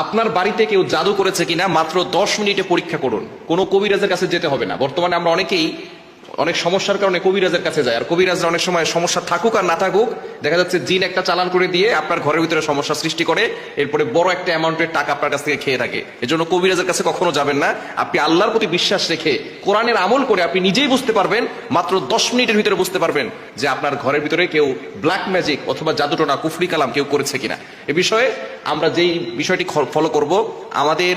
আপনার বাড়িতে কেউ জাদু করেছে কিনা মাত্র 10 মিনিটে পরীক্ষা করুন। কোনো কবিরাজের কাছে যেতে হবে না। বর্তমানে আমরা অনেকেই অনেক সমস্যার কারণে কবিরাজের কাছে যায়, আর কবিরাজরা অনেক সময় সমস্যা থাকুক আর না থাকুক দেখা যাচ্ছে জিন একটা চালান করে দিয়ে আপনার ঘরের ভিতরে সমস্যা সৃষ্টি করে, এরপরে বড় একটা অ্যামাউন্টের টাকা আপনার কাছ থেকে খেয়ে থাকে। এজন্য কবিরাজের কাছে কখনো যাবেন না। আপনি আল্লাহর প্রতি বিশ্বাস রেখে কোরআনের আমল করে আপনি নিজেই বুঝতে পারবেন, মাত্র 10 মিনিটের ভিতরে বুঝতে পারবেন যে আপনার ঘরের ভিতরে কেউ ব্ল্যাক ম্যাজিক অথবা জাদুটোনা কুফরি কালাম কেউ করেছে কিনা। এ বিষয়ে আমরা যেই বিষয়টি ফলো করব, আমাদের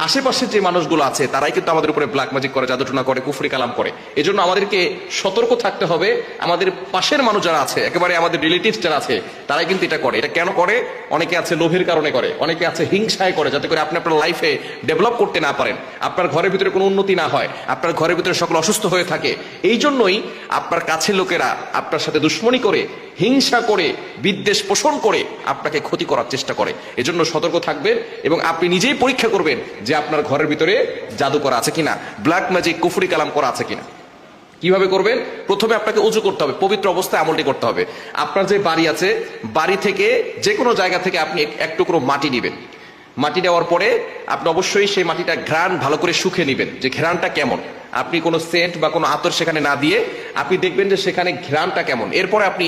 আশেপাশের যে মানুষগুলো আছে তারাই কিন্তু আমাদের উপরে ব্ল্যাক ম্যাজিক করে, জাদুটনা করে, কুফরি কালাম করে। এজন্য আমাদেরকে সতর্ক থাকতে হবে। আমাদের পাশের মানুষ যারা আছে, একেবারে আমাদের রিলেটিভস যারা আছে, তারাই কিন্তু এটা করে। এটা কেন করে? অনেকে আছে লোভের কারণে করে, অনেকে আছে হিংসায় করে, যাতে করে আপনি আপনার লাইফে ডেভেলপ করতে না পারেন, আপনার ঘরের ভিতরে কোনো উন্নতি না হয়, আপনার ঘরের ভিতরে সকল অসুস্থ হয়ে থাকে। এই জন্যই আপনার কাছের লোকেরা আপনার সাথে দুশ্মনী করে, হিংসা করে, বিদ্বেষ পোষণ করে আপনাকে ক্ষতি করার চেষ্টা করে। এজন্য সতর্ক থাকবেন এবং আপনি নিজেই পরীক্ষা করবেন যে আপনার ঘরের ভিতরে জাদু করা আছে কিনা, ব্ল্যাক ম্যাজিক কুফরি কালাম করা আছে কিনা। কিভাবে করবেন? প্রথমে আপনাকে ওযু করতে হবে, পবিত্র অবস্থায় আমলটি করতে হবে। আপনার যে বাড়ি আছে, বাড়ি থেকে যে কোনো জায়গা থেকে আপনি এক টুকরো মাটি নেবেন। মাটি নেওয়ার পরে আপনি অবশ্যই সেই মাটিটা ঘ্রাণ ভালো করে শুকে নেবেন, যে ঘ্রাণটা কেমন। আপনি কোনো সেন্ট বা কোনো আতর সেখানে না দিয়ে আপনি দেখবেন যে সেখানে ঘ্রাণটা কেমন। এরপরে আপনি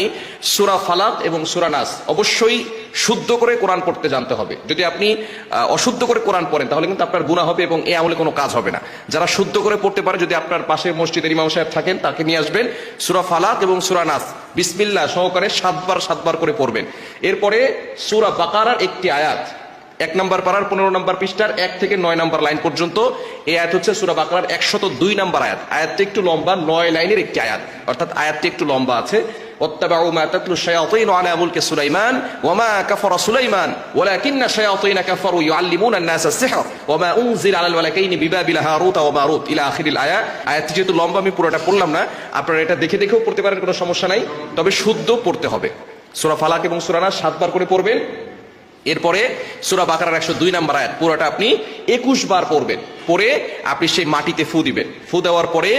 সূরা ফালাক এবং সূরা নাস অবশ্যই শুদ্ধ করে কোরআন পড়তে জানতে হবে। যদি আপনি অশুদ্ধ করে কোরআন পড়েন তাহলে কিন্তু আপনার গুনাহ হবে এবং এই আমলে কোনো কাজ হবে না। যারা শুদ্ধ করে পড়তে পারে, যদি আপনার পাশে মসজিদের ইমাম সাহেব থাকেন তাকে নিয়ে আসবেন, সূরা ফালাক এবং সূরা নাস বিসমিল্লাহ সহকারে 7 বার করে পড়বেন। এরপরে সূরা বাকারার একটি আয়াত, 1 নম্বর পারার 15 নম্বর পৃষ্ঠার 1 থেকে 9 নম্বর লাইন পর্যন্ত, এই আয়াত হচ্ছে সূরা বাকারার 102 নম্বর আয়াত। আয়াতটি একটু লম্বা, 9 লাইনের একটি আয়াত, অর্থাৎ আয়াতটি একটু লম্বা আছে। ওয়াত্তাবাউ মা তাতলু শায়াতিনু আলা মুলকি সুলাইমান ওয়া মা কাফারা সুলাইমান ওয়ালাকিন্না শায়াতিনা কাফারু ইউআল্লিমুনা আন-নাসা আস-সিহর ওয়া মা উনজিলা আলাল মালাকাইনি বিবাবিলা হারুত ওয়া মারুত ইলা আখিরিল আয়াত। আয়াতটি যেহেতু লম্বা আমি পুরোটা পড়লাম না, আপনারা এটা দেখে দেখেও পড়তে পারেন, কোনো সমস্যা নাই, তবে শুদ্ধ পড়তে হবে। সূরা ফালাক এবং সূরা নাস 7 বার করে পড়বেন। এরপরে সূরা বাকারার 102 নম্বর আয়াত পুরোটা আপনি 21 বার পড়বেন। পরে আপনি সেই মাটিতে ফু দিবেন। ফু দেওয়ার পরে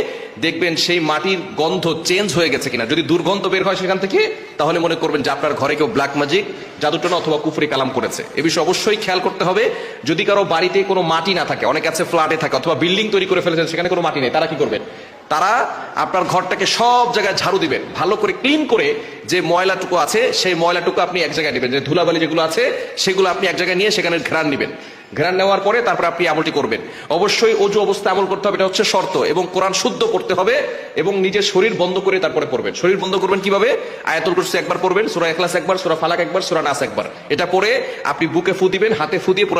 দেখবেন সেই মাটির গন্ধ চেঞ্জ হয়ে গেছে কিনা। যদি দুর্গন্ধ বের হয় সেখান থেকে, তাহলে মনে করবেন যে আপনার ঘরে কেউ ব্ল্যাক ম্যাজিক, জাদুটনা অথবা কুফরি কালাম করেছে। এ বিষয়ে অবশ্যই খেয়াল করতে হবে। যদি কারো বাড়িতে কোনো মাটি না থাকে, অনেকে আছে ফ্ল্যাটে থাকে অথবা বিল্ডিং তৈরি করে ফেলেছেন, সেখানে কোনো মাটি নেই, তারা কি করবেন? তারা আপনার ঘরটাকে সব জায়গায় ঝাড়ু দিবেন, ভালো করে ক্লিন করে। যে ময়লাটুকু আছে সেই ময়লাটুকু আপনি এক জায়গায় নেবেন, যে ধুলাবালি যেগুলো আছে সেগুলো আপনি এক জায়গায় নিয়ে সেখানে ঘ্রাণ নেবেন। ঘ্রাণ নেওয়ার পরে তারপরে আপনি আমলটি করবেন। অবশ্যই ওযু অবস্থায় আমল করতে হবে, এটা হচ্ছে শর্ত, এবং কোরআন শুদ্ধ পড়তে হবে এবং নিজের শরীর বন্ধ করে তারপরে পড়বেন। শরীর বন্ধ করবেন কিভাবে? আয়াতুল কুরসি একবার পড়বেন, সূরা ইখলাস একবার, সূরা ফালাক একবার, সূরা নাস একবার। এটা পড়ে আপনি বুকে ফু দিবেন, হাতে ফু দিয়ে